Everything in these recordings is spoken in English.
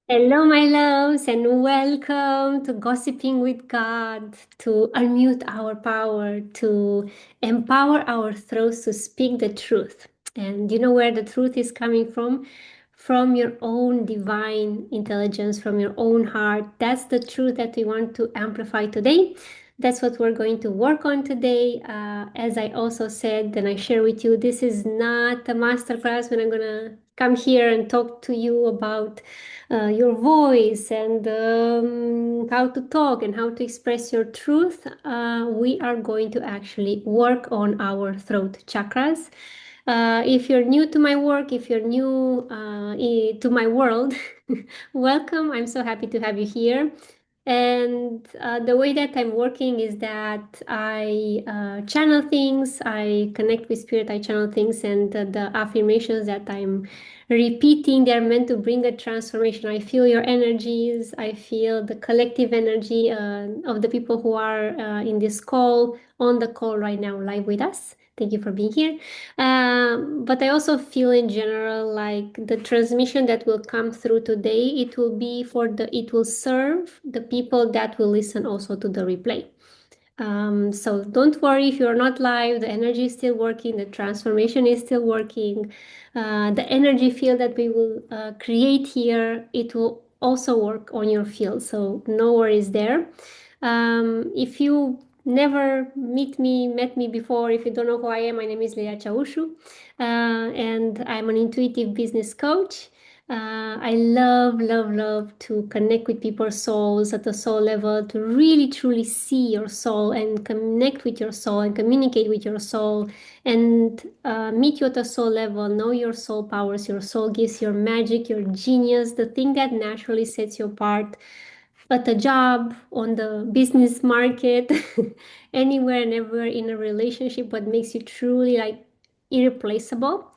Hello, my loves, and welcome to Gossiping with God, to unmute our power, to empower our throats to speak the truth. And you know where the truth is coming from? From your own divine intelligence, from your own heart. That's the truth that we want to amplify today. That's what we're going to work on today. As I also said, and I share with you, this is not a masterclass when I'm gonna come here and talk to you about your voice and how to talk and how to express your truth. We are going to actually work on our throat chakras. If you're new to my work, if you're new to my world, welcome. I'm so happy to have you here. And the way that I'm working is that I channel things, I connect with spirit, I channel things, and the affirmations that I'm repeating, they're meant to bring a transformation. I feel your energies, I feel the collective energy of the people who are in this call, on the call right now, live with us. Thank you for being here. But I also feel in general like the transmission that will come through today, it will serve the people that will listen also to the replay. So don't worry if you're not live, the energy is still working, the transformation is still working. The energy field that we will create here, it will also work on your field. So no worries there. If you never met me before, if you don't know who I am, my name is Leia Chaushu, and I'm an intuitive business coach. I love to connect with people's souls at the soul level, to really truly see your soul and connect with your soul and communicate with your soul and meet you at the soul level, know your soul powers, your soul gifts, your magic, your genius, the thing that naturally sets you apart at a job, on the business market, anywhere and everywhere in a relationship, what makes you truly like irreplaceable.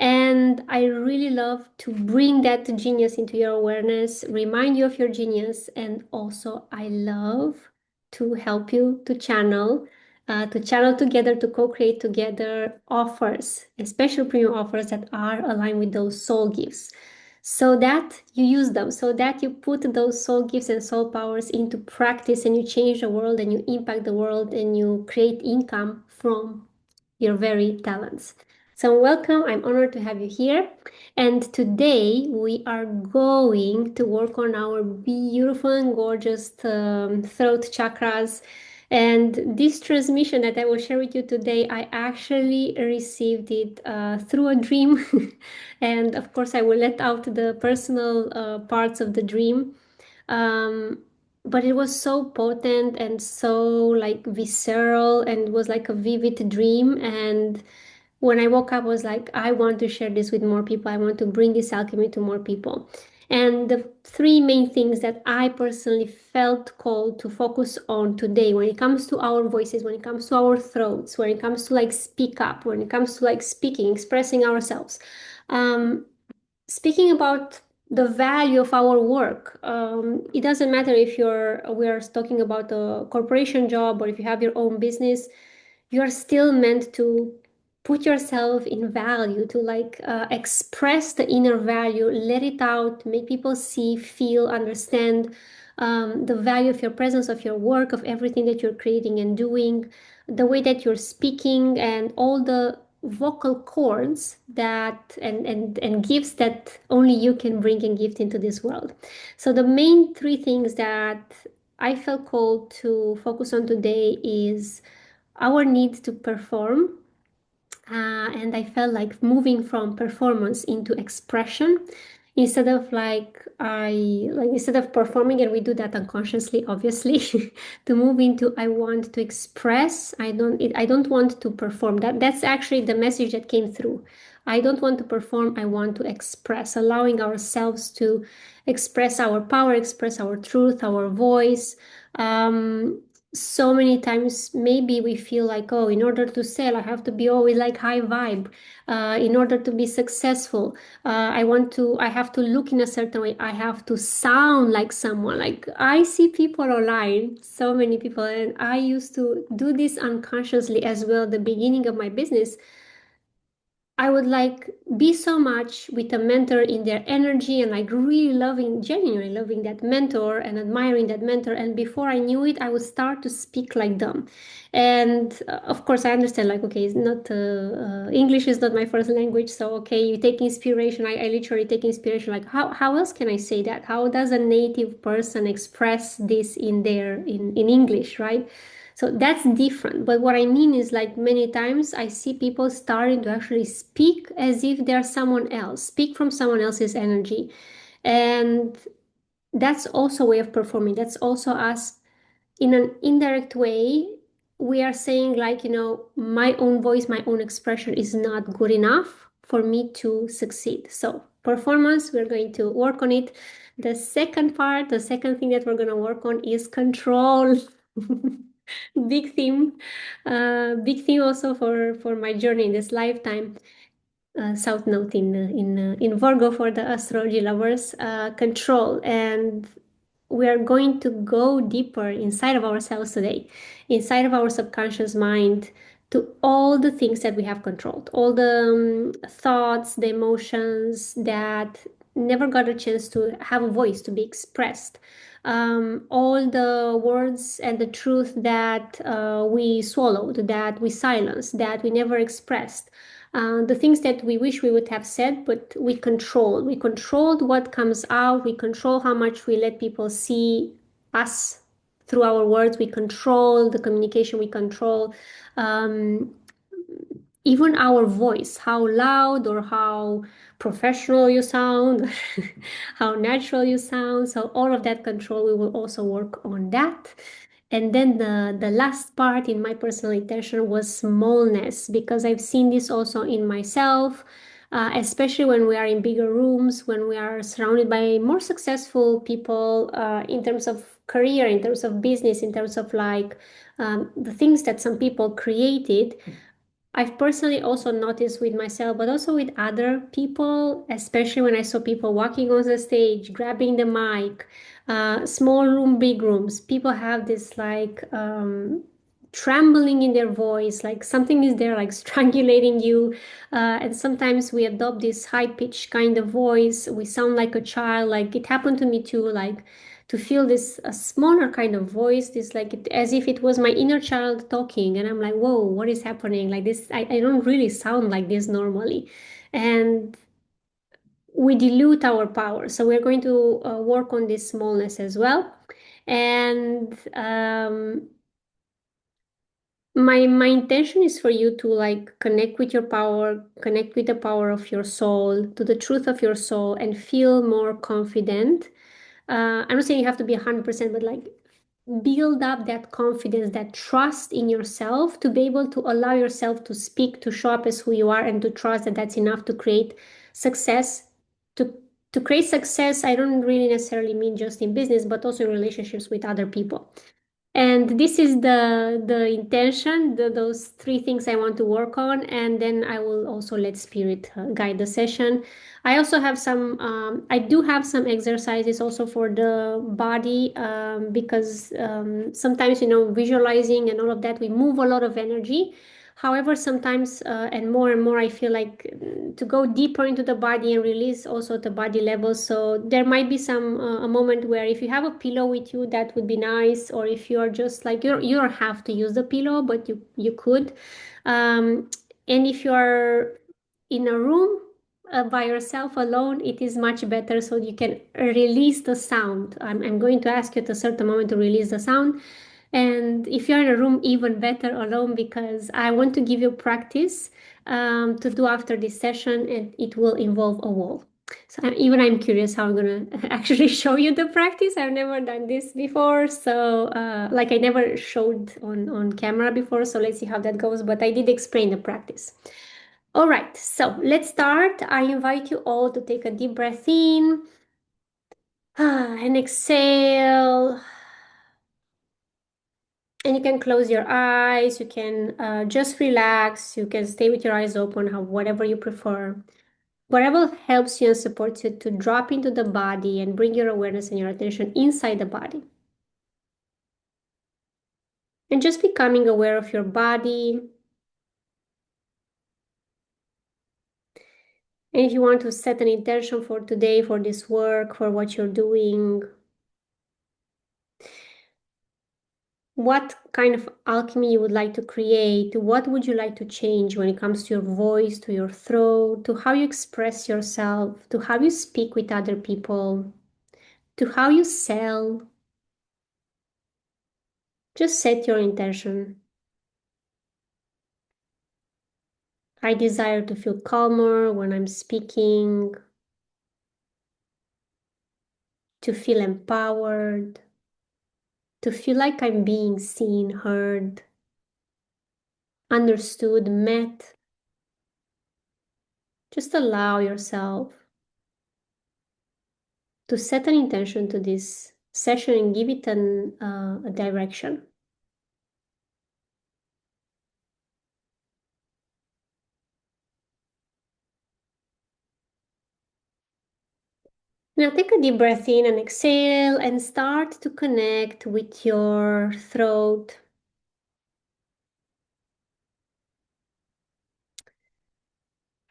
And I really love to bring that genius into your awareness, remind you of your genius, and also I love to help you to channel together, to co-create together offers, special premium offers that are aligned with those soul gifts so that you use them, so that you put those soul gifts and soul powers into practice and you change the world and you impact the world and you create income from your very talents. So, welcome. I'm honored to have you here. And today we are going to work on our beautiful and gorgeous throat chakras. And this transmission that I will share with you today, I actually received it through a dream. And of course, I will let out the personal parts of the dream. Um, but it was so potent and so like visceral and was like a vivid dream. And when I woke up, I was like, I want to share this with more people. I want to bring this alchemy to more people. And the three main things that I personally felt called to focus on today, when it comes to our voices, when it comes to our throats, when it comes to like speak up, when it comes to like speaking, expressing ourselves, um, speaking about the value of our work. It doesn't matter if we are talking about a corporation job or if you have your own business, you are still meant to put yourself in value, to like express the inner value, let it out, make people see, feel, understand the value of your presence, of your work, of everything that you're creating and doing, the way that you're speaking, and all the vocal cords that and gifts that only you can bring and gift into this world. So the main three things that I felt called to focus on today is our need to perform. And I felt like moving from performance into expression instead of instead of performing, and we do that unconsciously obviously, to move into I want to express. I don't want to perform. That's actually the message that came through. I don't want to perform, I want to express, allowing ourselves to express our power, express our truth, our voice. So many times maybe we feel like, oh, in order to sell I have to be always like high vibe. In order to be successful, I have to look in a certain way, I have to sound like someone. Like I see people online, so many people, and I used to do this unconsciously as well at the beginning of my business. I would like be so much with a mentor in their energy and like really loving, genuinely loving that mentor and admiring that mentor. And before I knew it, I would start to speak like them. And of course, I understand like, okay, it's not English is not my first language. So, okay, you take inspiration. I literally take inspiration. Like, how else can I say that? How does a native person express this in English, right? So that's different. But what I mean is like many times I see people starting to actually speak as if they're someone else, speak from someone else's energy. And that's also a way of performing. That's also us in an indirect way. We are saying like, my own voice, my own expression is not good enough for me to succeed. So performance, we're going to work on it. The second part, the second thing that we're going to work on is control. Big theme also for my journey in this lifetime. South note in Virgo for the astrology lovers, control, and we are going to go deeper inside of ourselves today, inside of our subconscious mind, to all the things that we have controlled, all the thoughts, the emotions that never got a chance to have a voice to be expressed, all the words and the truth that we swallowed, that we silenced, that we never expressed. The things that we wish we would have said, but we control. We controlled what comes out. We control how much we let people see us through our words. We control the communication. We control um, even our voice, how loud or how professional you sound, how natural you sound. So all of that control, we will also work on that. And then the last part in my personal intention was smallness, because I've seen this also in myself, especially when we are in bigger rooms, when we are surrounded by more successful people in terms of career, in terms of business, in terms of like the things that some people created. I've personally also noticed with myself, but also with other people, especially when I saw people walking on the stage, grabbing the mic, small room, big rooms, people have this like trembling in their voice, like something is there, like strangulating you. And sometimes we adopt this high pitched kind of voice. We sound like a child. Like it happened to me too, like to feel this a smaller kind of voice, this like as if it was my inner child talking, and I'm like, whoa, what is happening? Like this, I don't really sound like this normally, and we dilute our power. So we're going to work on this smallness as well, and my intention is for you to like connect with your power, connect with the power of your soul, to the truth of your soul, and feel more confident. I'm not saying you have to be 100%, but like build up that confidence, that trust in yourself to be able to allow yourself to speak, to show up as who you are, and to trust that that's enough to create success. To to create success, I don't really necessarily mean just in business, but also in relationships with other people. And this is the intention, those three things I want to work on, and then I will also let spirit guide the session. I also have some, I do have some exercises also for the body, because sometimes, visualizing and all of that, we move a lot of energy. However, sometimes and more, I feel like to go deeper into the body and release also at the body level. So there might be some a moment where if you have a pillow with you, that would be nice. Or if you are just like you don't have to use the pillow, but you could. And if you are in a room by yourself alone, it is much better, so you can release the sound. I'm going to ask you at a certain moment to release the sound. And if you're in a room, even better alone, because I want to give you practice to do after this session, and it will involve a wall. So I'm curious how I'm gonna actually show you the practice. I've never done this before, so like I never showed on camera before. So let's see how that goes. But I did explain the practice. All right, so let's start. I invite you all to take a deep breath in and exhale. And you can close your eyes, you can just relax, you can stay with your eyes open, whatever you prefer. Whatever helps you and supports you to drop into the body and bring your awareness and your attention inside the body. And just becoming aware of your body, And if you want to set an intention for today, for this work, for what you're doing, what kind of alchemy you would like to create, what would you like to change when it comes to your voice, to your throat, to how you express yourself, to how you speak with other people, to how you sell. Just set your intention. I desire to feel calmer when I'm speaking, to feel empowered, to feel like I'm being seen, heard, understood, met. Just allow yourself to set an intention to this session and give it a direction. Now take a deep breath in and exhale and start to connect with your throat.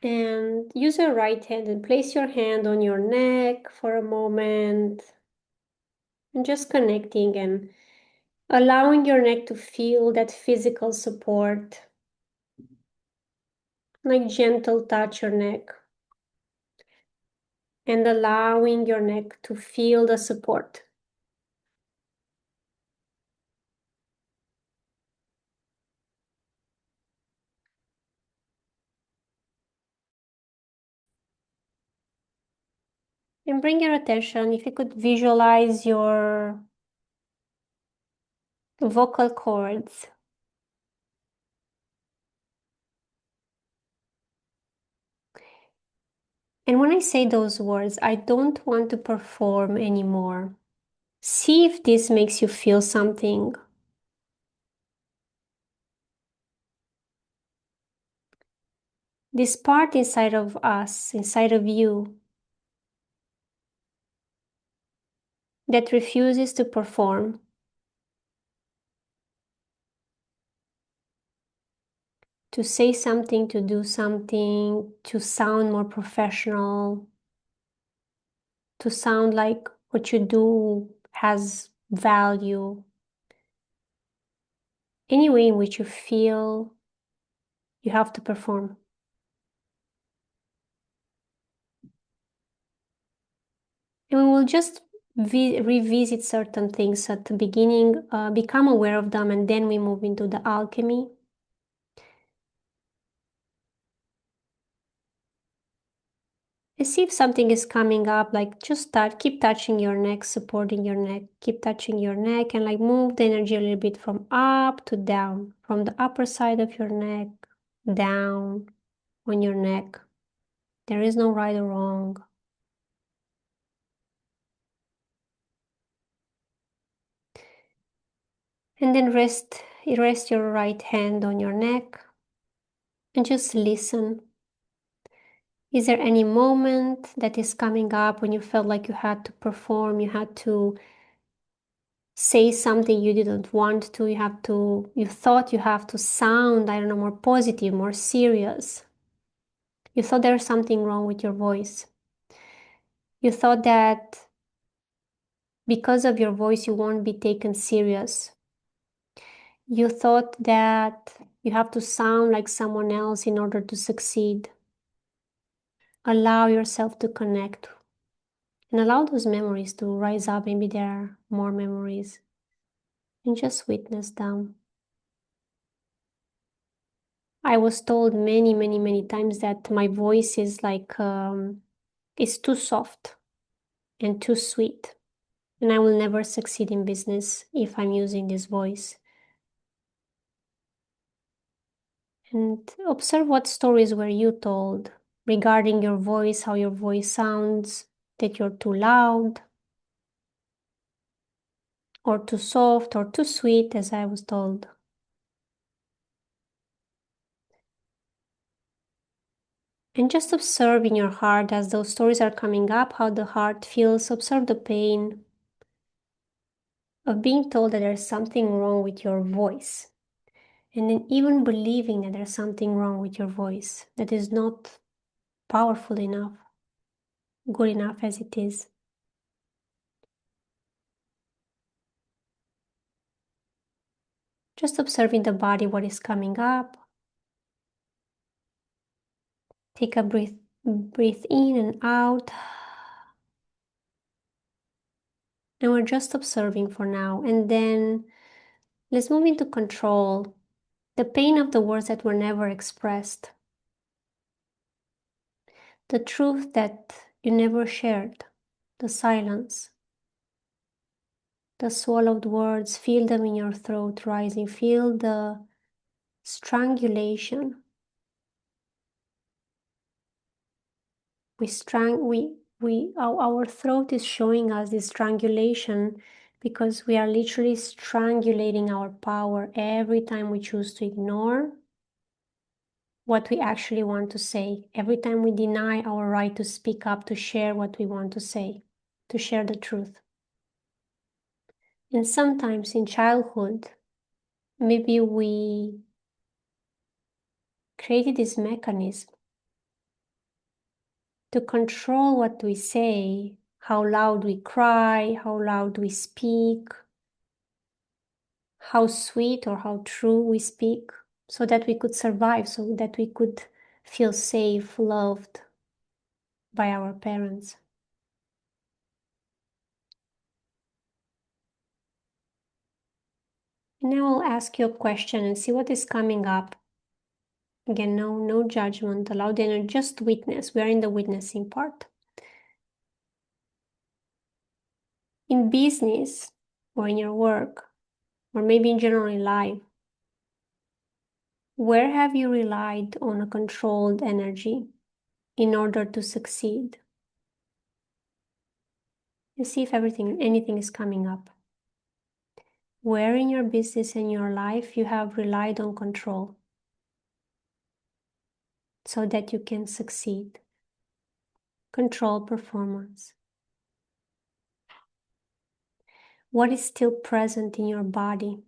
And use your right hand and place your hand on your neck for a moment. And just connecting and allowing your neck to feel that physical support. Like gentle touch your neck. And allowing your neck to feel the support. And bring your attention, if you could visualize your vocal cords. And when I say those words, I don't want to perform anymore. See if this makes you feel something. This part inside of us, inside of you, that refuses to perform. To say something, to do something, to sound more professional, to sound like what you do has value. Any way in which you feel you have to perform. And we will just revisit certain things at the beginning, become aware of them, and then we move into the alchemy. And see if something is coming up, like just keep touching your neck, supporting your neck, keep touching your neck, and like move the energy a little bit from up to down, from the upper side of your neck, down on your neck. There is no right or wrong. And then rest your right hand on your neck and just listen. Is there any moment that is coming up when you felt like you had to perform, you had to say something you didn't want to, you thought you have to sound, I don't know, more positive, more serious. You thought there was something wrong with your voice. You thought that because of your voice you won't be taken serious. You thought that you have to sound like someone else in order to succeed. Allow yourself to connect and allow those memories to rise up. Maybe there are more memories. And just witness them. I was told many, many, many times that my voice is like, it's too soft and too sweet. And I will never succeed in business if I'm using this voice. And observe what stories were you told regarding your voice, how your voice sounds, that you're too loud, or too soft, or too sweet, as I was told. And just observe in your heart as those stories are coming up, how the heart feels. Observe the pain of being told that there's something wrong with your voice. And then even believing that there's something wrong with your voice that is not powerful enough, good enough as it is. Just observing the body, what is coming up. Take a breath in and out. And we're just observing for now. And then let's move into control. The pain of the words that were never expressed. The truth that you never shared. The silence. The swallowed words. Feel them in your throat rising. Feel the strangulation. Our throat is showing us this strangulation because we are literally strangulating our power every time we choose to ignore what we actually want to say, every time we deny our right to speak up, to share what we want to say, to share the truth. And sometimes in childhood, maybe we created this mechanism to control what we say, how loud we cry, how loud we speak, how sweet or how true we speak, so that we could survive, so that we could feel safe, loved by our parents. And now I'll ask you a question and see what is coming up. Again, no judgment, allow the energy, just witness. We are in the witnessing part. In business or in your work, or maybe in general in life, where have you relied on a controlled energy in order to succeed? And see if anything is coming up. Where in your business and your life you have relied on control so that you can succeed. Control performance. What is still present in your body?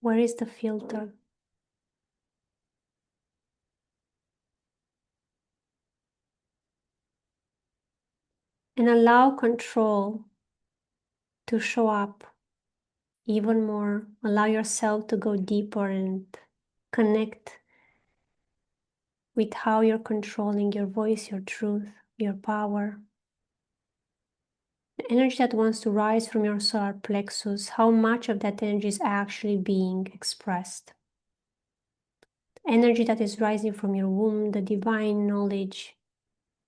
Where is the filter? And allow control to show up even more. Allow yourself to go deeper and connect with how you're controlling your voice, your truth, your power. The energy that wants to rise from your solar plexus, how much of that energy is actually being expressed? Energy that is rising from your womb, the divine knowledge,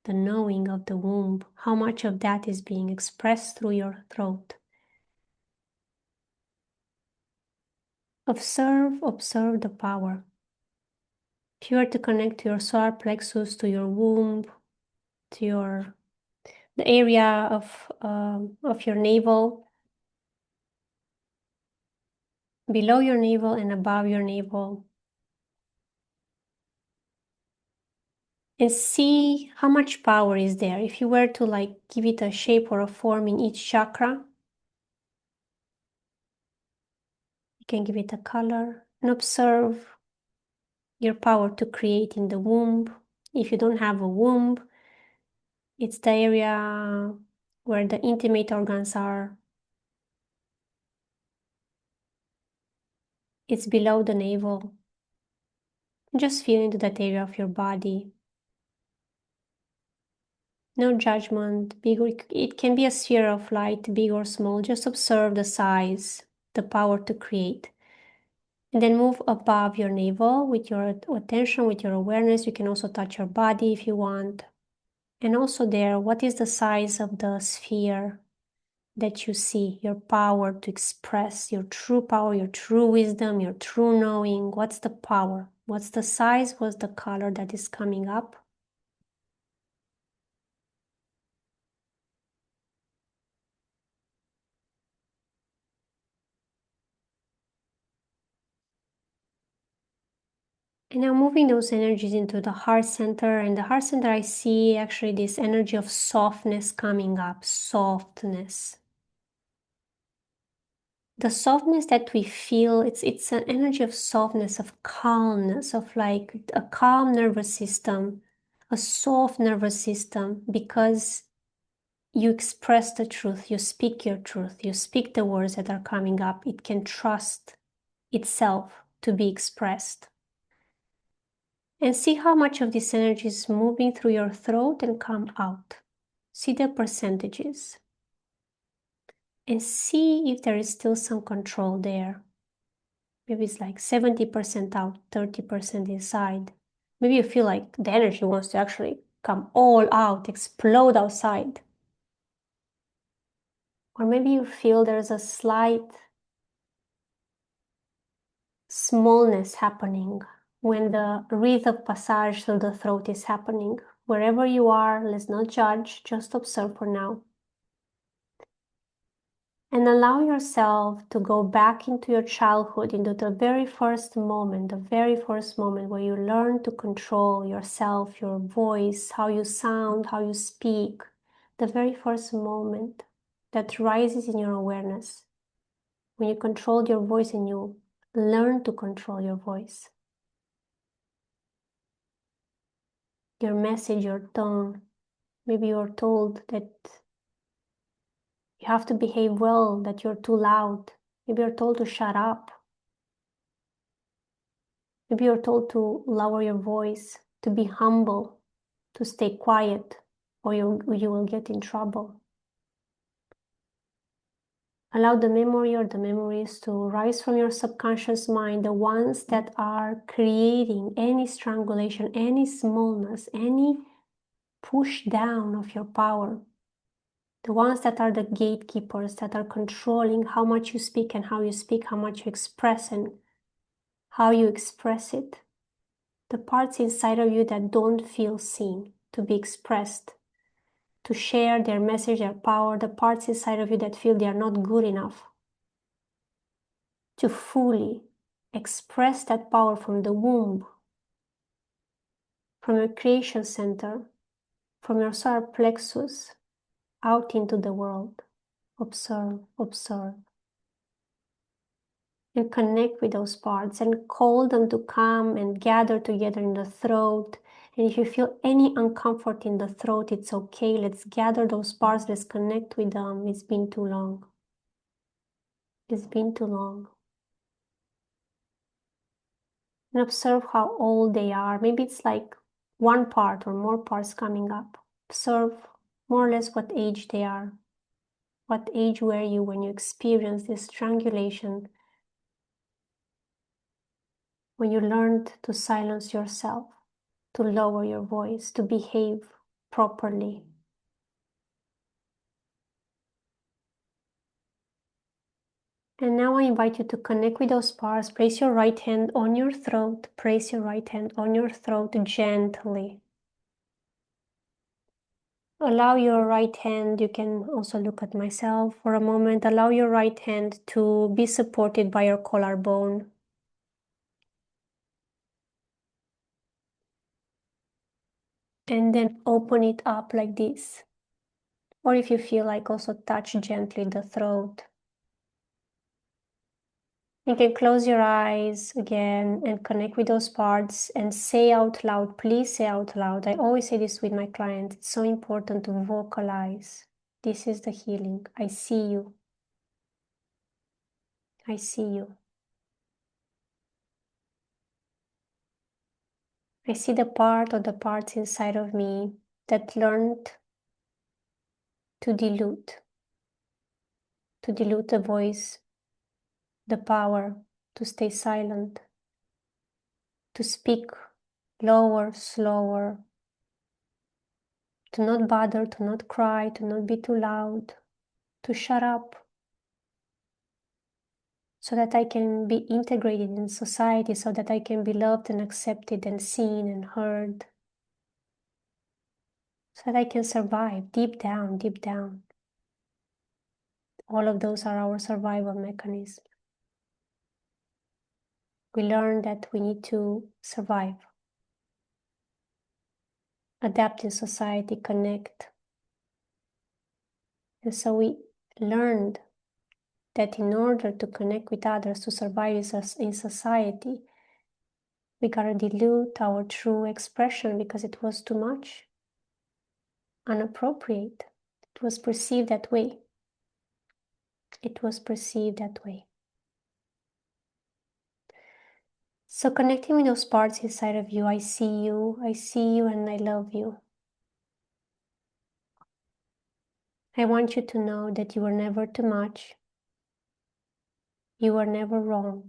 the knowing of the womb, how much of that is being expressed through your throat? Observe the power. If you are to connect to your solar plexus, to your womb, to the area of your navel, below your navel and above your navel, and see how much power is there. If you were to give it a shape or a form in each chakra, you can give it a color and observe your power to create in the womb. If you don't have a womb, it's the area where the intimate organs are. It's below the navel. Just feel into that area of your body. No judgment, big or it can be a sphere of light, big or small. Just observe the size, the power to create. And then move above your navel with your attention, with your awareness. You can also touch your body if you want. And also there, what is the size of the sphere that you see? Your power to express your true power, your true wisdom, your true knowing. What's the power? What's the size? What's the color that is coming up? And now moving those energies into the heart center. And the heart center, I see actually this energy of softness coming up, softness. the softness that we feel, it's an energy of softness, of calmness, of like a calm nervous system, a soft nervous system, because you express the truth, you speak your truth, you speak the words that are coming up. It can trust itself to be expressed. And see how much of this energy is moving through your throat and come out. See the percentages. And see if there is still some control there. Maybe it's like 70% out, 30% inside. Maybe you feel like the energy wants to actually come all out, explode outside. Or maybe you feel there's a slight smallness happening when the rhythm of passage through the throat is happening. Wherever you are, let's not judge, just observe for now. And allow yourself to go back into your childhood, into the very first moment where you learn to control yourself, your voice, how you sound, how you speak. The very first moment that rises in your awareness. When you controlled your voice and you learn to control your voice. Your message, your tone. Maybe you're told that you have to behave well, that you're too loud. Maybe you're told to shut up. Maybe you're told to lower your voice, to be humble, to stay quiet, or you will get in trouble. Allow the memory or the memories to rise from your subconscious mind, the ones that are creating any strangulation, any smallness, any push down of your power. The ones that are the gatekeepers, that are controlling how much you speak and how you speak, how much you express and how you express it. The parts inside of you that don't feel seen, to be expressed, to share their message, their power, the parts inside of you that feel they are not good enough, to fully express that power from the womb, from your creation center, from your solar plexus, out into the world. Observe, observe. And connect with those parts and call them to come and gather together in the throat. And if you feel any uncomfort in the throat, it's okay. Let's gather those parts. Let's connect with them. It's been too long. It's been too long. And observe how old they are. Maybe it's like one part or more parts coming up. Observe more or less what age they are. What age were you when you experienced this strangulation? When you learned to silence yourself, to lower your voice, to behave properly. And now I invite you to connect with those parts. Place your right hand on your throat. Place your right hand on your throat gently. Allow your right hand, you can also look at myself for a moment. Allow your right hand to be supported by your collarbone. And then open it up like this. Or if you feel like, also touch gently the throat. You can close your eyes again and connect with those parts and say out loud, please say out loud. I always say this with my clients. It's so important to vocalize. This is the healing. I see you. I see you. I see the part or the parts inside of me that learned to dilute the voice, the power to stay silent, to speak lower, slower, to not bother, to not cry, to not be too loud, to shut up, so that I can be integrated in society, so that I can be loved and accepted and seen and heard, so that I can survive deep down, deep down. All of those are our survival mechanisms. We learn that we need to survive, adapt in society, connect. And so we learned that in order to connect with others, to survive in society, we gotta dilute our true expression because it was too much, inappropriate. It was perceived that way. It was perceived that way. So connecting with those parts inside of you, I see you and I love you. I want you to know that you are never too much. You are never wrong.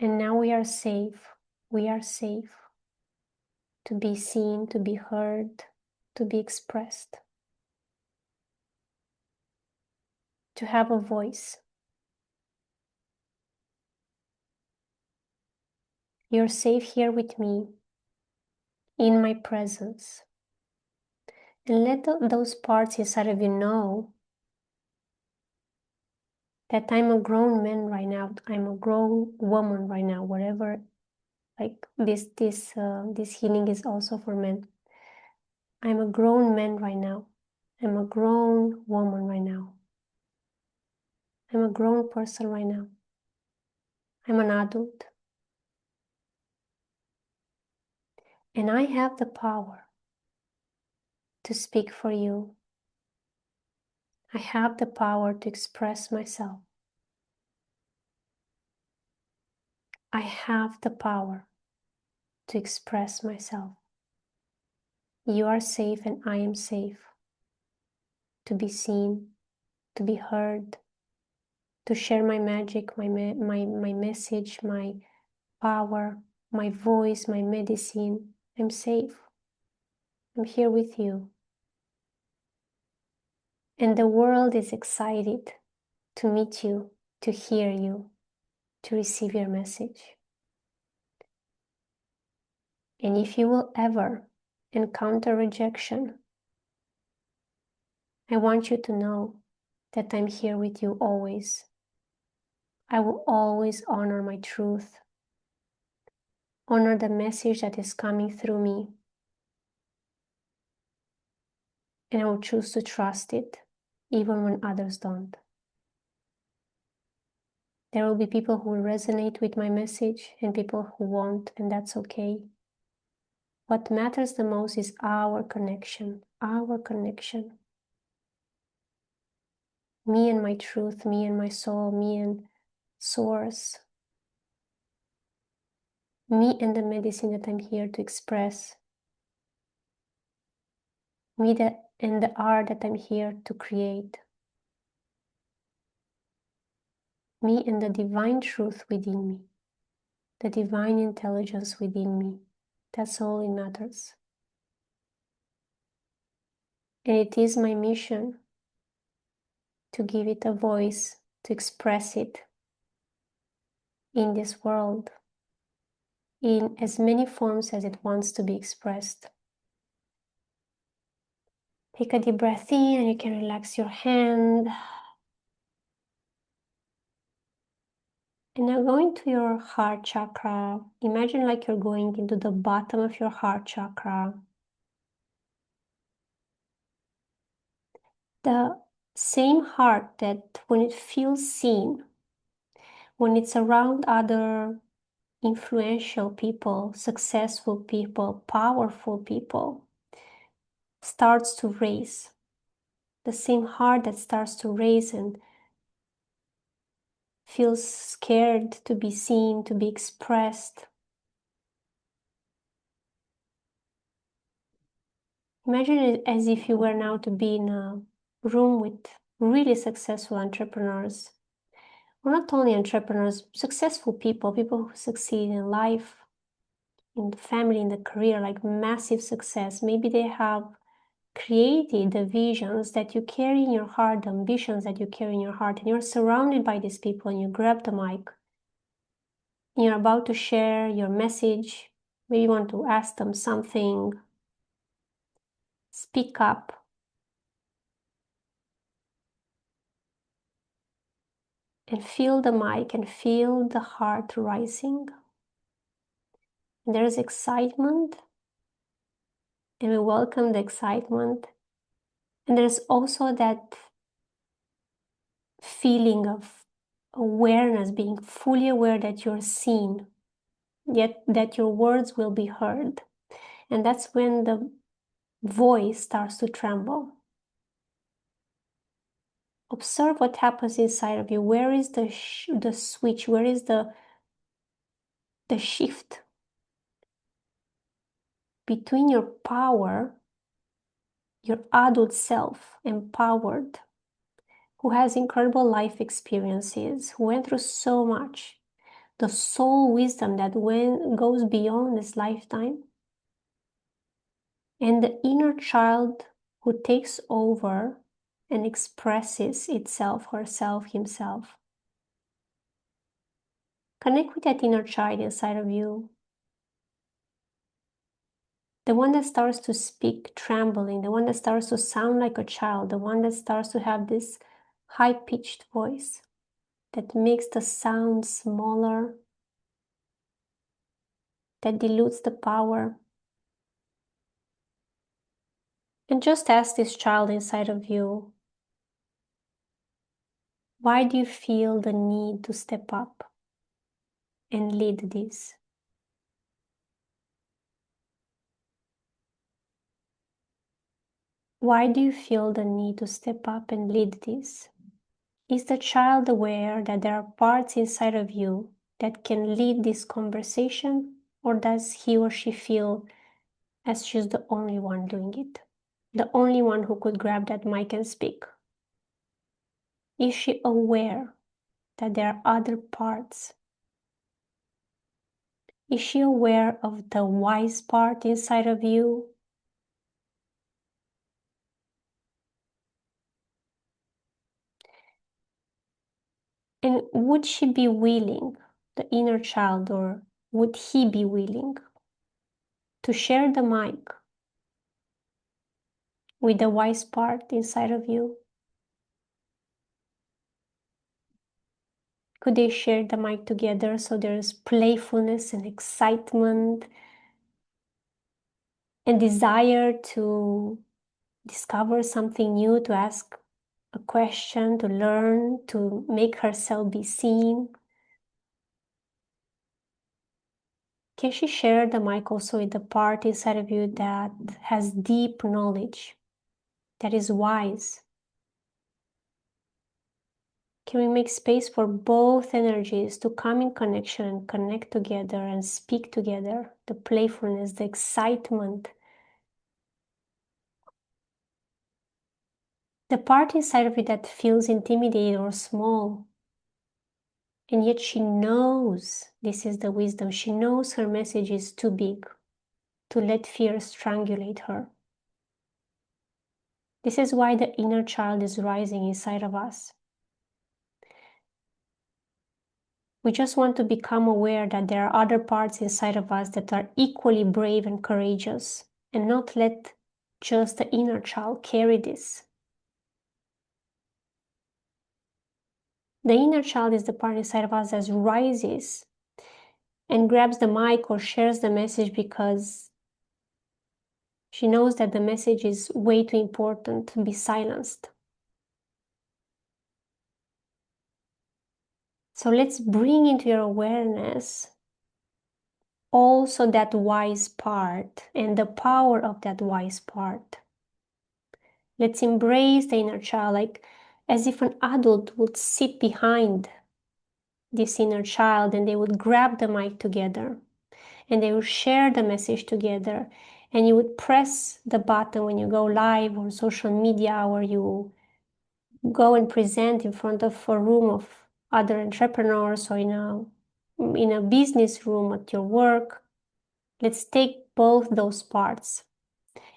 And now we are safe. We are safe to be seen, to be heard, to be expressed, to have a voice. You're safe here with me, in my presence. And let those parts inside of you know that I'm a grown man right now. I'm a grown woman right now. Whatever, like this healing is also for men. I'm a grown man right now. I'm a grown woman right now. I'm a grown person right now. I'm an adult. And I have the power to speak for you. I have the power to express myself. I have the power to express myself. You are safe and I am safe to be seen, to be heard, to share my magic, my message, my power, my voice, my medicine. I'm safe. I'm here with you. And the world is excited to meet you, to hear you, to receive your message. And if you will ever encounter rejection, I want you to know that I'm here with you always. I will always honor my truth, honor the message that is coming through me, and I will choose to trust it, even when others don't. There will be people who will resonate with my message and people who won't, and that's okay. What matters the most is our connection, our connection. Me and my truth, me and my soul, me and source, me and the medicine that I'm here to express, me and the art that I'm here to create, me and the divine truth within me, the divine intelligence within me. That's all it matters. And it is my mission to give it a voice, to express it in this world, in as many forms as it wants to be expressed. Take a deep breath in and you can relax your hand. And now go into your heart chakra. Imagine like you're going into the bottom of your heart chakra. The same heart that when it feels seen, when it's around other influential people, successful people, powerful people, starts to raise. The same heart that starts to raise and feels scared to be seen, to be expressed. Imagine it as if you were now to be in a room with really successful entrepreneurs. Or not only entrepreneurs, successful people, people who succeed in life, in the family, in the career, like massive success. Maybe they have created the visions that you carry in your heart, the ambitions that you carry in your heart, and you're surrounded by these people and you grab the mic. And you're about to share your message. Maybe you want to ask them something. Speak up. And feel the mic and feel the heart rising. And there's excitement and we welcome the excitement. And there's also that feeling of awareness, being fully aware that you're seen, yet that your words will be heard. And that's when the voice starts to tremble. Observe what happens inside of you. Where is the switch? Where is the shift between your power, your adult self, empowered, who has incredible life experiences, who went through so much, the soul wisdom that goes beyond this lifetime, and the inner child who takes over and expresses itself, herself, himself. Connect with that inner child inside of you. The one that starts to speak trembling, the one that starts to sound like a child, the one that starts to have this high-pitched voice that makes the sound smaller, that dilutes the power. And just ask this child inside of you, why do you feel the need to step up and lead this? Why do you feel the need to step up and lead this? Is the child aware that there are parts inside of you that can lead this conversation, or does he or she feel as she's the only one doing it? The only one who could grab that mic and speak? Is she aware that there are other parts? Is she aware of the wise part inside of you? And would she be willing, the inner child, or would he be willing to share the mic with the wise part inside of you? Could they share the mic together so there's playfulness and excitement and desire to discover something new, to ask a question, to learn, to make herself be seen? Can she share the mic also with the part inside of you that has deep knowledge, that is wise? Can we make space for both energies to come in connection and connect together and speak together? The playfulness, the excitement. The part inside of you that feels intimidated or small, and yet she knows this is the wisdom. She knows her message is too big to let fear strangulate her. This is why the inner child is rising inside of us. We just want to become aware that there are other parts inside of us that are equally brave and courageous, and not let just the inner child carry this. The inner child is the part inside of us that rises and grabs the mic or shares the message because she knows that the message is way too important to be silenced. So let's bring into your awareness also that wise part and the power of that wise part. Let's embrace the inner child, like as if an adult would sit behind this inner child and they would grab the mic together and they would share the message together, and you would press the button when you go live on social media or you go and present in front of a room of other entrepreneurs or in a business room at your work. Let's take both those parts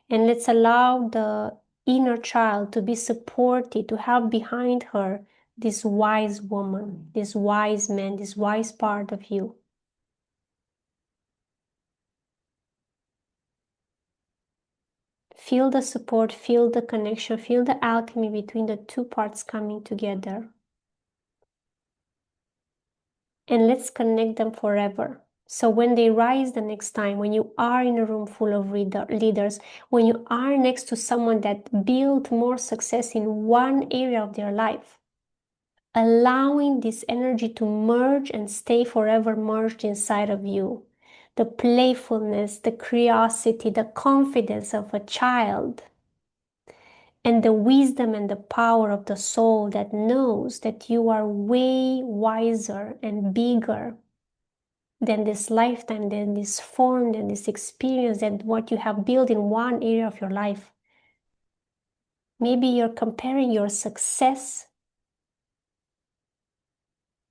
and let's allow the inner child to be supported, to have behind her this wise woman, this wise man, this wise part of you. Feel the support, feel the connection, feel the alchemy between the two parts coming together. And let's connect them forever. So when they rise the next time, when you are in a room full of leaders, when you are next to someone that built more success in one area of their life, allowing this energy to merge and stay forever merged inside of you. The playfulness, the curiosity, the confidence of a child, and the wisdom and the power of the soul that knows that you are way wiser and bigger than this lifetime, than this form, than this experience, than what you have built in one area of your life. Maybe you're comparing your success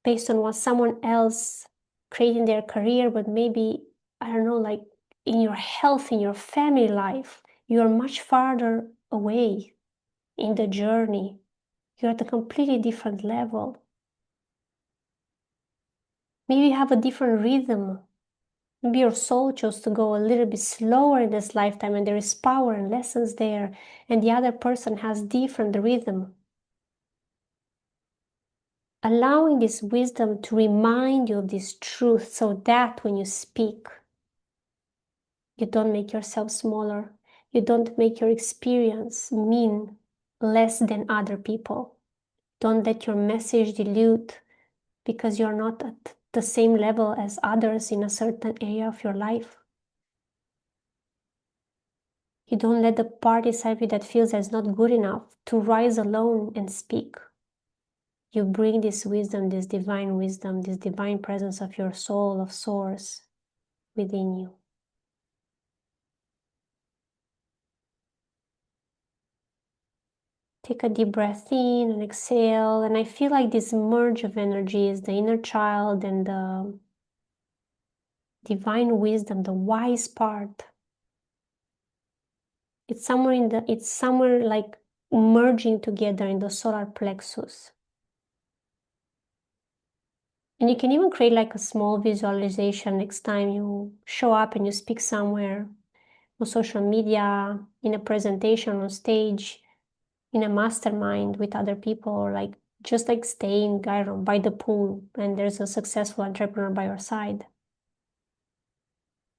based on what someone else created in their career, but maybe, I don't know, like in your health, in your family life, you're much farther away in the journey. You're at a completely different level. Maybe you have a different rhythm. Maybe your soul chose to go a little bit slower in this lifetime and there is power and lessons there, and the other person has different rhythm. Allowing this wisdom to remind you of this truth so that when you speak, you don't make yourself smaller. You don't make your experience mean less than other people. Don't let your message dilute because you're not at the same level as others in a certain area of your life. You don't let the part inside of you that feels as not good enough to rise alone and speak. You bring this wisdom, this divine presence of your soul, of source within you. Take a deep breath in and exhale, and I feel like this merge of energies, the inner child and the divine wisdom, the wise part. It's somewhere like merging together in the solar plexus. And you can even create like a small visualization next time you show up and you speak somewhere on social media, in a presentation on stage, in a mastermind with other people, or like just like staying, I don't know, by the pool and there's a successful entrepreneur by your side.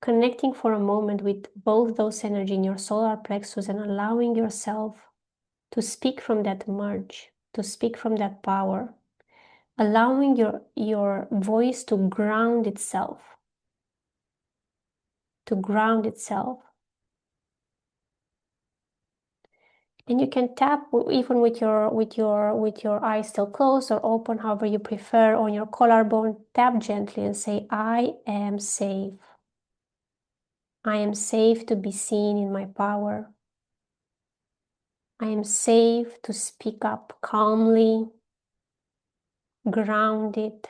Connecting for a moment with both those energy in your solar plexus and allowing yourself to speak from that merge, to speak from that power, allowing your voice to ground itself, to ground itself. And you can tap even with your eyes still closed or open, however you prefer, on your collarbone. Tap gently and say, I am safe. I am safe to be seen in my power. I am safe to speak up calmly, grounded.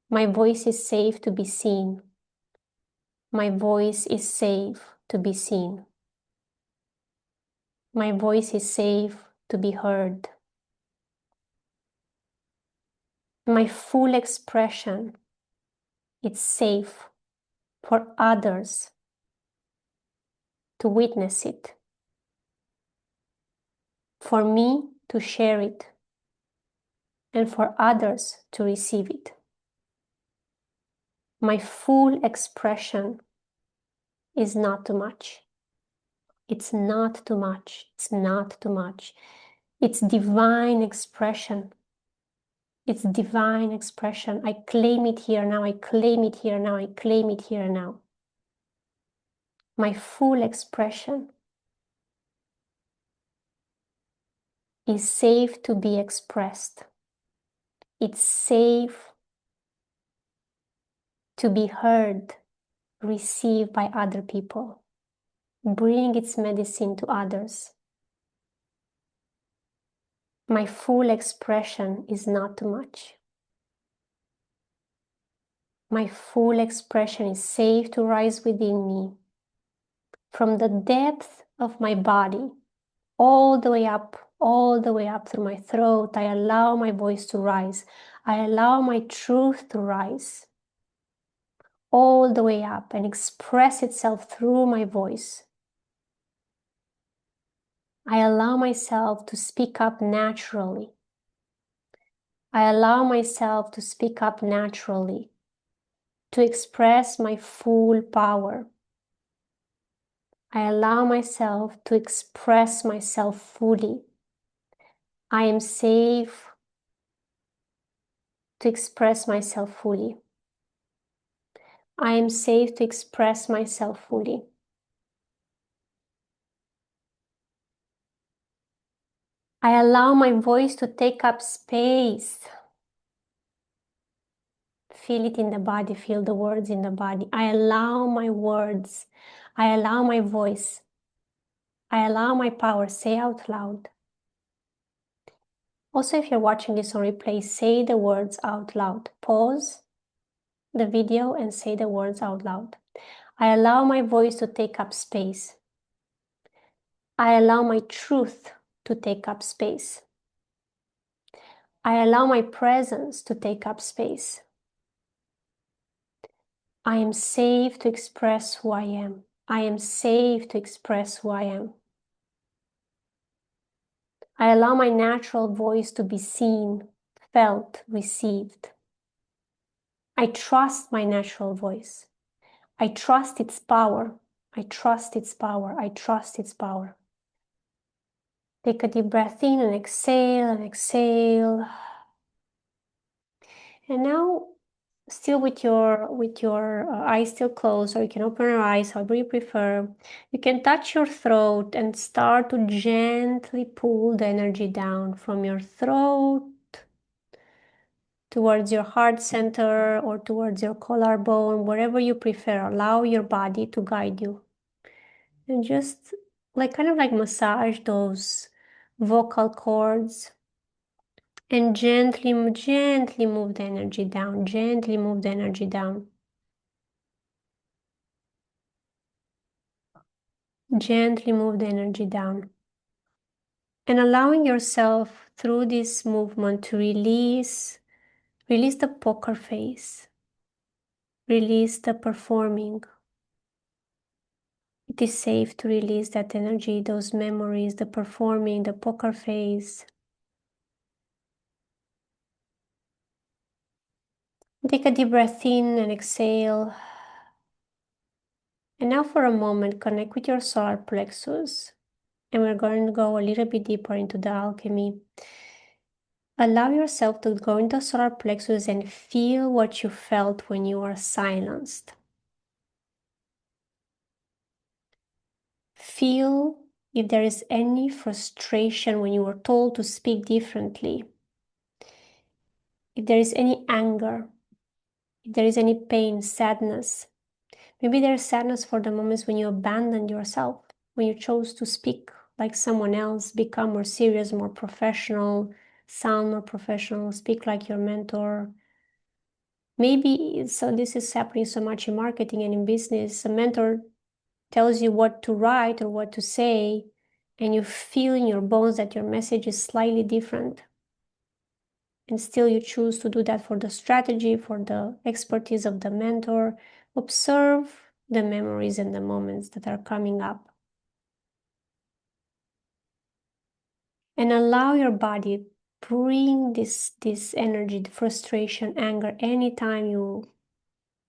My voice is safe to be seen. My voice is safe to be seen. My voice is safe to be heard. My full expression, it's safe for others to witness it, for me to share it, and for others to receive it. My full expression is not too much. It's not too much. It's not too much. It's divine expression. It's divine expression. I claim it here now. I claim it here now. I claim it here now. My full expression is safe to be expressed. It's safe to be heard, received by other people. Bring its medicine to others. My full expression is not too much. My full expression is safe to rise within me. From the depth of my body, all the way up through my throat, I allow my voice to rise. I allow my truth to rise all the way up and express itself through my voice. I allow myself to speak up naturally. I allow myself to speak up naturally, to express my full power. I allow myself to express myself fully. I am safe to express myself fully. I am safe to express myself fully. I allow my voice to take up space. Feel it in the body, feel the words in the body. I allow my words. I allow my voice. I allow my power. Say out loud. Also, if you're watching this on replay, say the words out loud. Pause the video and say the words out loud. I allow my voice to take up space. I allow my truth to take up space. I allow my presence to take up space. I am safe to express who I am. I am safe to express who I am. I allow my natural voice to be seen, felt, received. I trust my natural voice. I trust its power. I trust its power. I trust its power. Take a deep breath in and exhale and exhale. And now, still with your eyes still closed, or you can open your eyes, however you prefer. You can touch your throat and start to gently pull the energy down from your throat towards your heart center or towards your collarbone, wherever you prefer. Allow your body to guide you. And just kind of like massage those vocal cords and gently move the energy down. Gently move the energy down. Gently move the energy down. And allowing yourself through this movement to release the poker face. Release the performing. It is safe to release that energy, those memories, the performing, the poker face. Take a deep breath in and exhale. And now for a moment, connect with your solar plexus. And we're going to go a little bit deeper into the alchemy. Allow yourself to go into solar plexus and feel what you felt when you were silenced. Feel if there is any frustration when you were told to speak differently. If there is any anger, if there is any pain, sadness. Maybe there's sadness for the moments when you abandoned yourself, when you chose to speak like someone else, become more serious, more professional, sound more professional, speak like your mentor. Maybe, so this is happening so much in marketing and in business, a mentor tells you what to write or what to say, and you feel in your bones that your message is slightly different. And still you choose to do that for the strategy, for the expertise of the mentor. Observe the memories and the moments that are coming up. And allow your body bring this energy, the frustration, anger, anytime you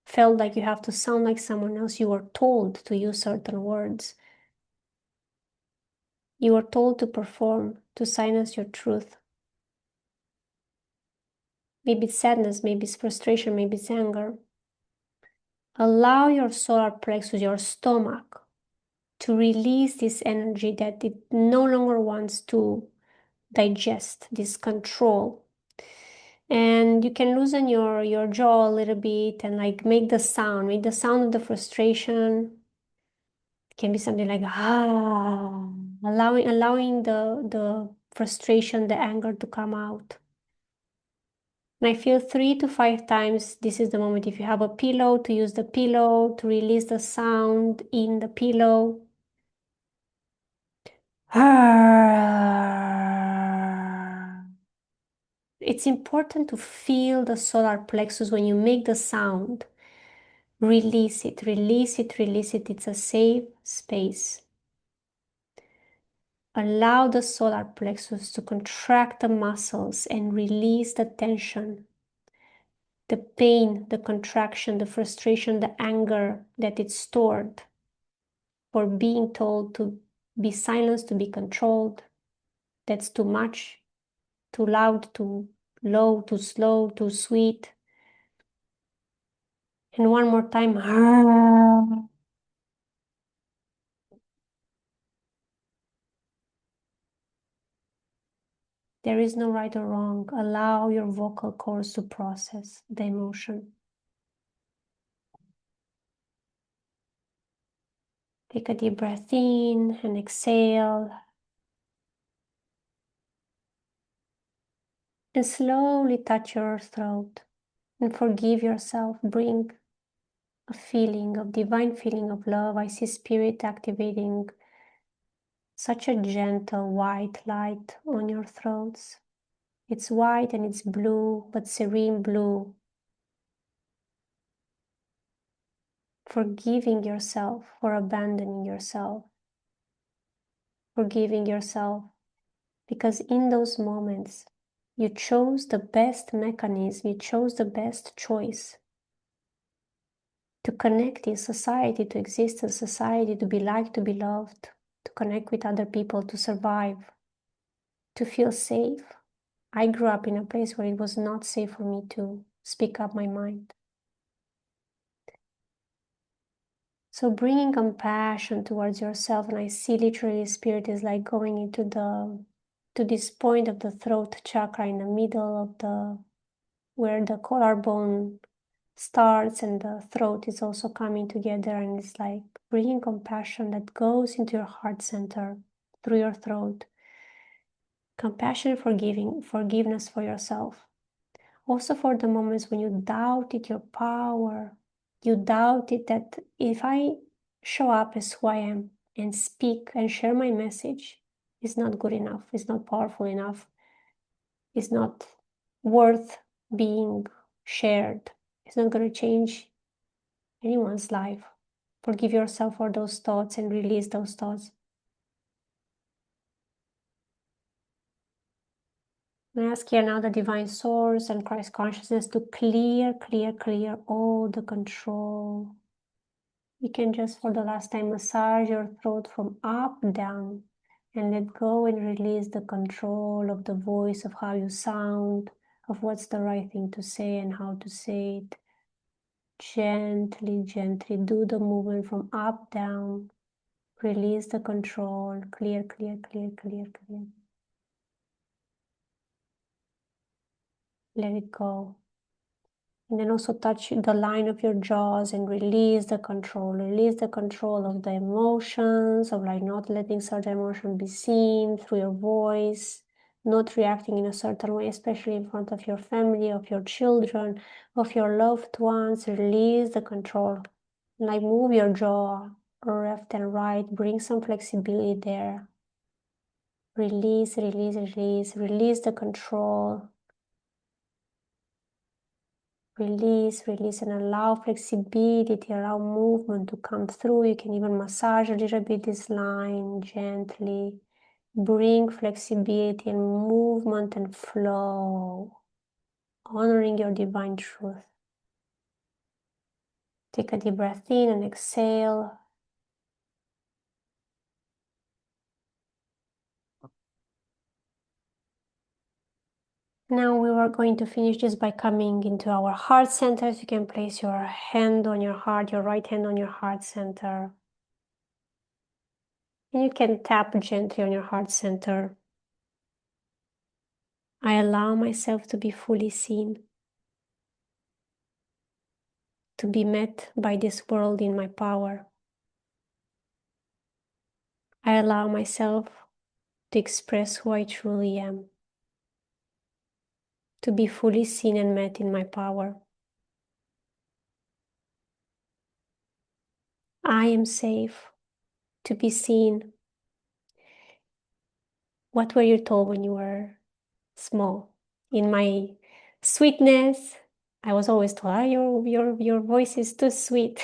felt like you have to sound like someone else, you were told to use certain words. You were told to perform, to silence your truth. Maybe it's sadness, maybe it's frustration, maybe it's anger. Allow your solar plexus, your stomach, to release this energy that it no longer wants to digest, this control. And you can loosen your jaw a little bit and make the sound of the frustration. It can be something like allowing the frustration, the anger to come out. And I feel 3 to 5 times, this is the moment, if you have a pillow, to use the pillow to release the sound in the pillow. It's important to feel the solar plexus when you make the sound. Release it, release it, release it. It's a safe space. Allow the solar plexus to contract the muscles and release the tension. the pain, the contraction, the frustration, the anger that it's stored for being told to be silenced, to be controlled. That's too much, too loud, too low, too slow, too sweet. And one more time. There is no right or wrong. Allow your vocal cords to process the emotion. Take a deep breath in and exhale. And slowly touch your throat and forgive yourself. Bring a feeling of divine feeling of love. I see spirit activating such a gentle white light on your throats. It's white and it's blue, but serene blue. Forgiving yourself for abandoning yourself. Forgiving yourself because in those moments you chose the best mechanism, you chose the best choice to connect in society, to exist in society, to be liked, to be loved, to connect with other people, to survive, to feel safe. I grew up in a place where it was not safe for me to speak up my mind. So bringing compassion towards yourself, and I see literally spirit is like going into to this point of the throat chakra in the middle of the where the collarbone starts and the throat is also coming together, and it's like bringing compassion that goes into your heart center through your throat. Compassion, forgiveness for yourself. Also for the moments when you doubted your power, you doubted that if I show up as who I am and speak and share my message, it's not good enough, it's not powerful enough, it's not worth being shared, it's not going to change anyone's life. Forgive yourself for those thoughts and release those thoughts. I ask here now the divine source and Christ consciousness to clear all the control. You can just for the last time massage your throat from up down and let go and release the control of the voice, of how you sound, of what's the right thing to say and how to say it. Gently, gently do the movement from up down. Release the control. Clear. Let it go. And then also touch the line of your jaws and release the control. Release the control of the emotions, of like not letting certain emotion be seen through your voice, not reacting in a certain way, especially in front of your family, of your children, of your loved ones. Release the control. Like move your jaw left and right. Bring some flexibility there. Release the control. Release, and allow flexibility, allow movement to come through. You can even massage a little bit this line gently. Bring flexibility and movement and flow, honoring your divine truth. Take a deep breath in and exhale. Now we are going to finish this by coming into our heart center. So you can place your hand on your heart, your right hand on your heart center. And you can tap gently on your heart center. I allow myself to be fully seen, to be met by this world in my power. I allow myself to express who I truly am, to be fully seen and met in my power. I am safe to be seen. What were you told when you were small? In my sweetness, I was always told, your voice is too sweet.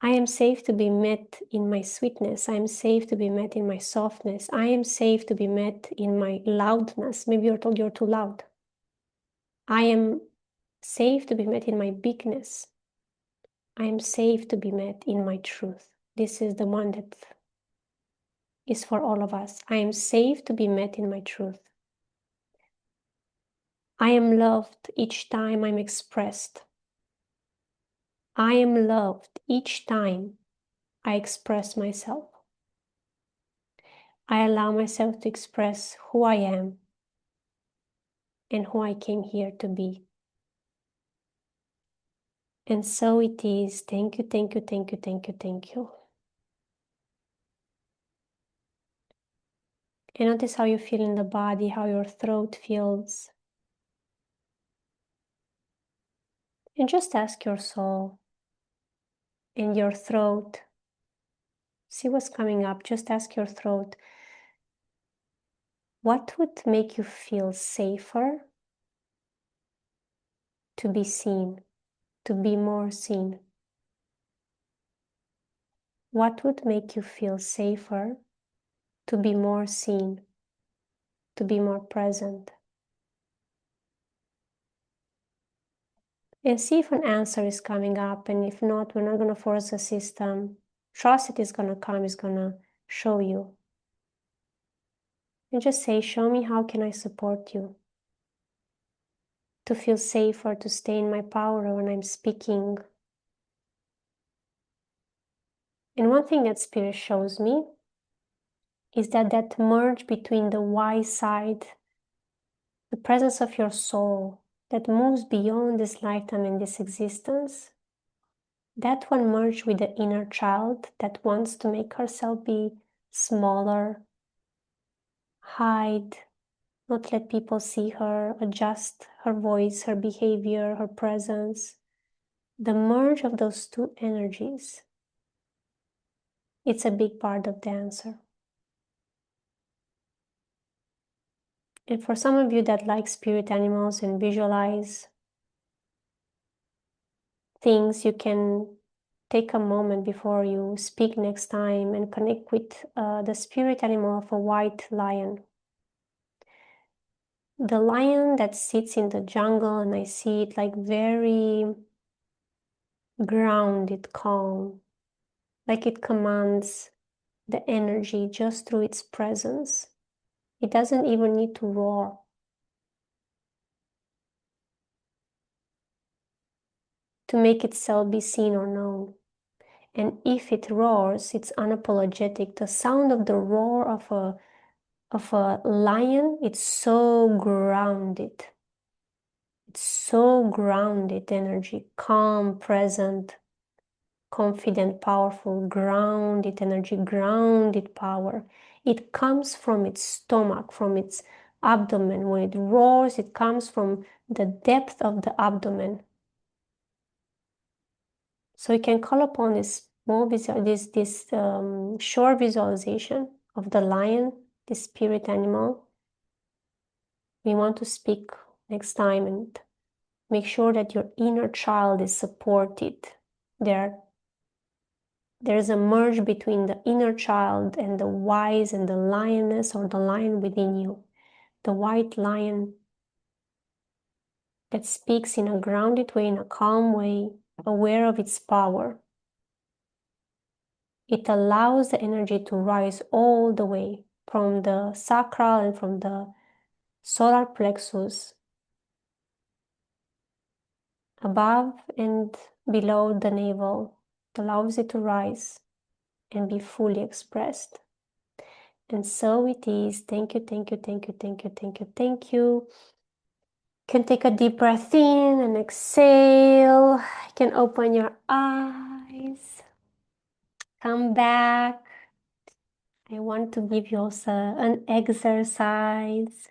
I am safe to be met in my sweetness. I am safe to be met in my softness. I am safe to be met in my loudness. Maybe you're told you're too loud. I am safe to be met in my bigness. I am safe to be met in my truth. This is the one that is for all of us. I am safe to be met in my truth. I am loved each time I'm expressed. I am loved each time I express myself. I allow myself to express who I am and who I came here to be. And so it is. Thank you, thank you, thank you, thank you, thank you. And notice how you feel in the body, how your throat feels. And just ask your soul and your throat. See what's coming up. Just ask your throat. What would make you feel safer to be seen, to be more seen? What would make you feel safer to be more seen, to be more present? And see if an answer is coming up, and if not, we're not going to force the system. Trust it is going to come, it's going to show you. And just say, show me how can I support you to feel safer, to stay in my power when I'm speaking. And one thing that Spirit shows me is that merge between the wise side, the presence of your soul that moves beyond this lifetime and this existence, that one merged with the inner child that wants to make herself be smaller, hide, not let people see her, adjust her voice, her behavior, her presence. The merge of those two energies, it's a big part of the answer. And for some of you that like spirit animals and visualize things, you can take a moment before you speak next time and connect with the spirit animal of a white lion. The lion that sits in the jungle, and I see it like very grounded, calm, like it commands the energy just through its presence. It doesn't even need to roar. To make itself be seen or known. And if it roars, it's unapologetic. The sound of the roar of a lion, it's so grounded. It's so grounded energy, calm, present, confident, powerful, grounded energy, grounded power. It comes from its stomach, from its abdomen. When it roars, it comes from the depth of the abdomen. So you can call upon this short visualization of the lion, the spirit animal. We want to speak next time and make sure that your inner child is supported. There's a merge between the inner child and the wise and the lioness or the lion within you. The white lion that speaks in a grounded way, in a calm way, aware of its power. It allows the energy to rise all the way from the sacral and from the solar plexus, above and below the navel. It allows it to rise and be fully expressed. And so it is. Thank you, thank you, thank you, thank you, thank you, thank you. You can take a deep breath in and exhale. You can open your eyes. Come back. I want to give you also an exercise.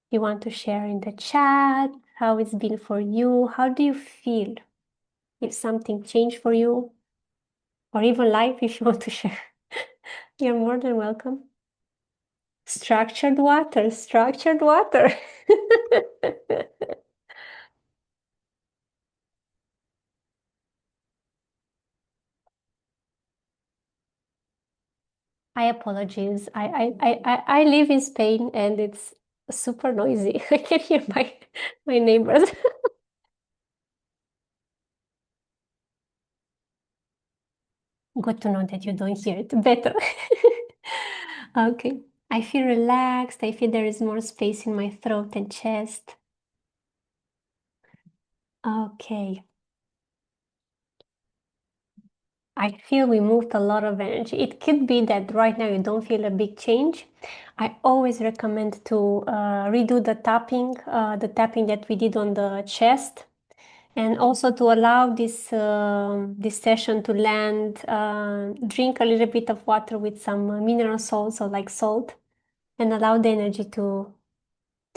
You want to share in the chat how it's been for you. How do you feel? If something changed for you, or even life, if you want to share, you're more than welcome. Structured water, structured water. I apologize. I live in Spain, and super noisy. I can hear my neighbors. Good to know that you don't hear it better. Okay. I feel relaxed. I feel there is more space in my throat and chest. Okay. I feel we moved a lot of energy. It could be that right now you don't feel a big change. I always recommend to redo the tapping that we did on the chest, and also to allow this session to land. Drink a little bit of water with some mineral salts, or like salt, and allow the energy to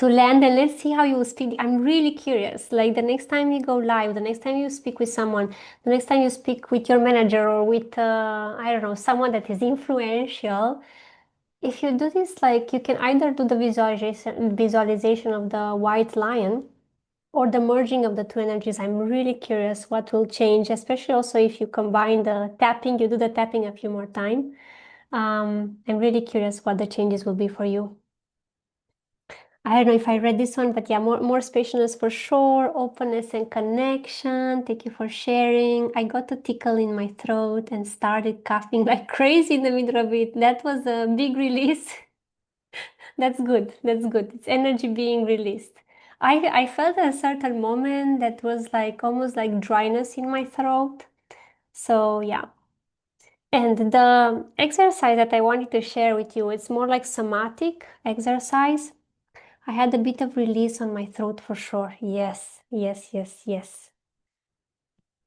land, and let's see how you will speak. I'm really curious. Like the next time you go live, the next time you speak with someone, the next time you speak with your manager or with, I don't know, someone that is influential, if you do this, like you can either do the visualization of the white lion or the merging of the two energies. I'm really curious what will change, especially also if you combine the tapping, you do the tapping a few more times. I'm really curious what the changes will be for you. I don't know if I read this one, but yeah, more spaciousness for sure, openness and connection. Thank you for sharing. I got a tickle in my throat and started coughing like crazy in the middle of it. That was a big release. That's good. That's good. It's energy being released. I felt at a certain moment that was like almost like dryness in my throat. So yeah. And the exercise that I wanted to share with you, it's more like somatic exercise. I had a bit of release on my throat for sure. Yes, yes, yes, yes.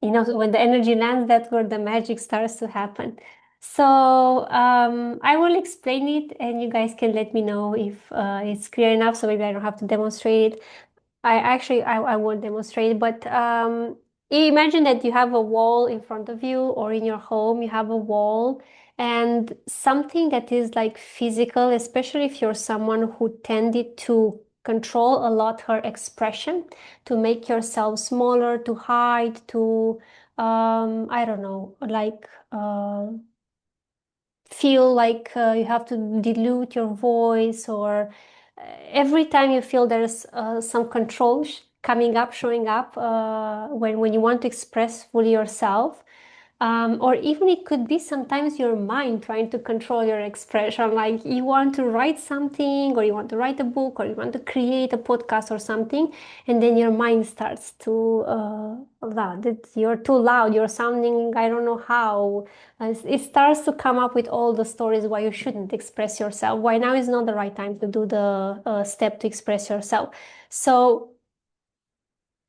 You know, when the energy lands, that's where the magic starts to happen. So I will explain it, and you guys can let me know if it's clear enough. So maybe I don't have to demonstrate it. I won't demonstrate, but imagine that you have a wall in front of you, or in your home, you have a wall, and something that is like physical, especially if you're someone who tended to control a lot her expression, to make yourself smaller, to hide, to, I don't know, like, feel like you have to dilute your voice, or every time you feel there's some control coming up, showing up when you want to express fully yourself. Or even it could be sometimes your mind trying to control your expression. Like you want to write something, or you want to write a book, or you want to create a podcast or something, and then your mind starts to loud. You're too loud. You're sounding, I don't know how. It starts to come up with all the stories why you shouldn't express yourself. Why now is not the right time to do the step to express yourself. So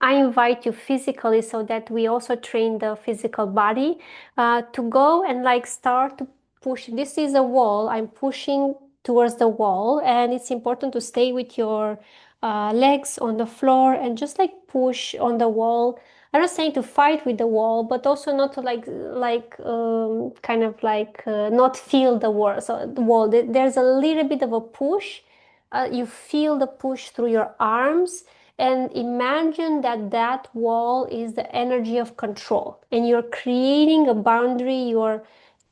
I invite you physically, so that we also train the physical body to go and like start to push. This is a wall. I'm pushing towards the wall, and it's important to stay with your legs on the floor and just like push on the wall. I'm not saying to fight with the wall, but also not to kind of like not feel the wall. So the wall, there's a little bit of a push. You feel the push through your arms, and imagine that that wall is the energy of control, and you're creating a boundary. You're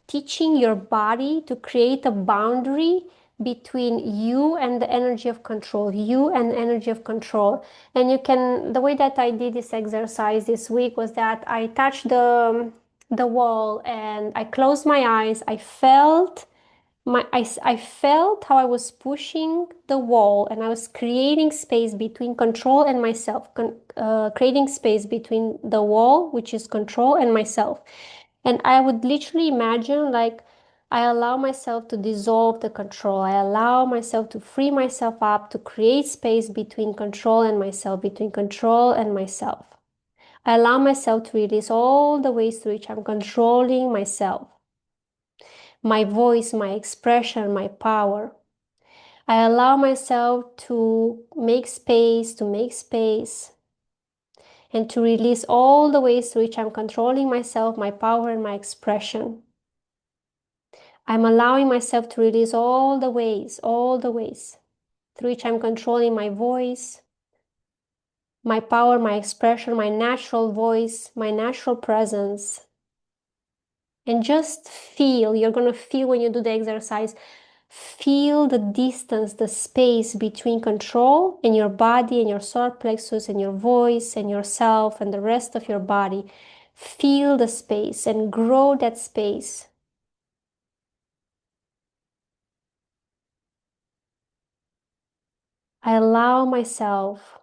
teaching your body to create a boundary between you and the energy of control, you and energy of control. And you can, the way that I did this exercise this week was that I touched the wall and I closed my eyes. I felt how I was pushing the wall, and I was creating space between control and myself, creating space between the wall, which is control, and myself. And I would literally imagine like I allow myself to dissolve the control. I allow myself to free myself up, to create space between control and myself, between control and myself. I allow myself to release all the ways through which I'm controlling myself, my voice, my expression, my power. I allow myself to make space, and to release all the ways through which I'm controlling myself, my power, and my expression. I'm allowing myself to release all the ways through which I'm controlling my voice, my power, my expression, my natural voice, my natural presence. And just feel, you're going to feel when you do the exercise, Feel the distance, the space between control and your body and your solar plexus and your voice and yourself and the rest of your body. Feel the space and grow that space. I allow myself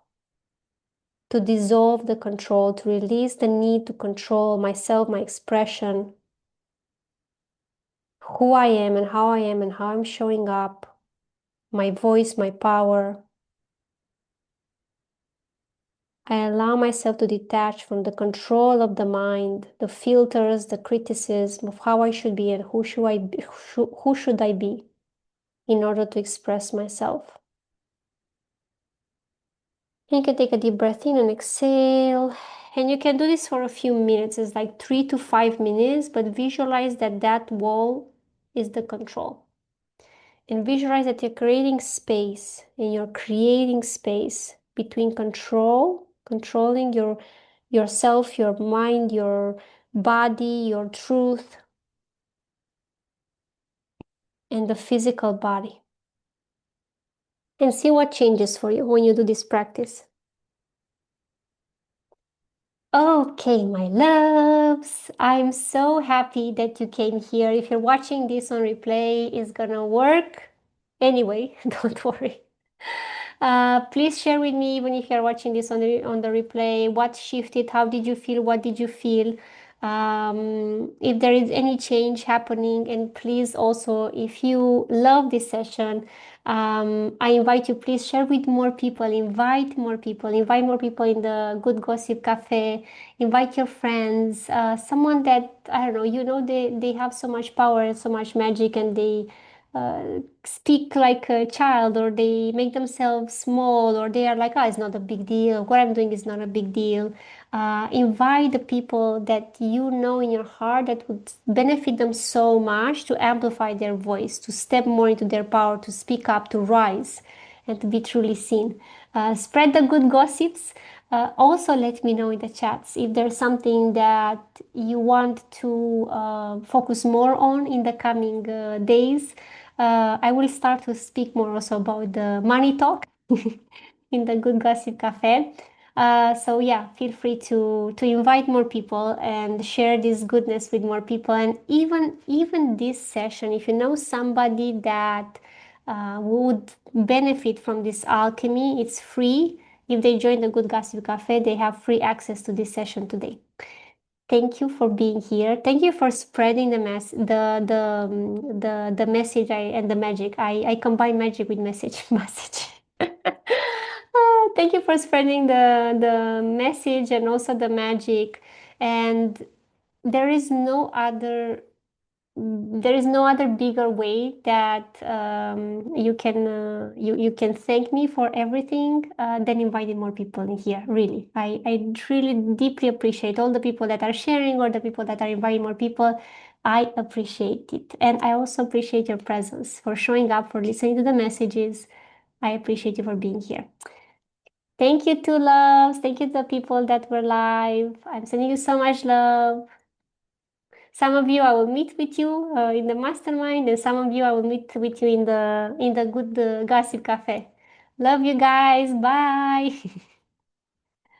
to dissolve the control, to release the need to control myself, my expression, who I am and how I'm showing up, my voice, my power. I allow myself to detach from the control of the mind, the filters, the criticism of how I should be and who should I be in order to express myself. You can take a deep breath in and exhale. And you can do this for a few minutes. It's like 3 to 5 minutes, but visualize that that wall is the control. And visualize that you're creating space and you're creating space between controlling yourself, your mind, your body, your truth, and the physical body. And see what changes for you when you do this practice. Okay, my loves, I'm so happy that you came here. If you're watching this on replay, it's gonna work. Anyway, don't worry. Please share with me, even if you're watching this on the replay, what shifted, how did you feel, what did you feel, if there is any change happening, and please also, if you love this session, I invite you, please share with more people, invite more people in the Good Gossip Cafe, invite your friends, someone that, I don't know, they have so much power and so much magic, and they speak like a child, or they make themselves small, or they are like, oh, it's not a big deal, what I'm doing is not a big deal. Invite the people that you know in your heart that would benefit them so much to amplify their voice, to step more into their power, to speak up, to rise, and to be truly seen. Spread the good gossips. Also, let me know in the chats if there's something that you want to focus more on in the coming days. I will start to speak more also about the money talk in the Good Gossip Cafe. So yeah, feel free to invite more people and share this goodness with more people. And even this session, if you know somebody that would benefit from this alchemy, it's free. If they join the Good Gossip Cafe, they have free access to this session today. Thank you for being here. Thank you for spreading the message and the magic. I combine magic with message message. Thank you for spreading the message and also the magic. And there is no other bigger way that you can thank me for everything than inviting more people in here. Really, I really deeply appreciate all the people that are sharing or the people that are inviting more people. I appreciate it, and I also appreciate your presence, for showing up, for listening to the messages. I appreciate you for being here. Thank you to loves. Thank you to the people that were live. I'm sending you so much love. Some of you I will meet with you in the mastermind, and some of you I will meet with you in the good gossip cafe. Love you guys. Bye.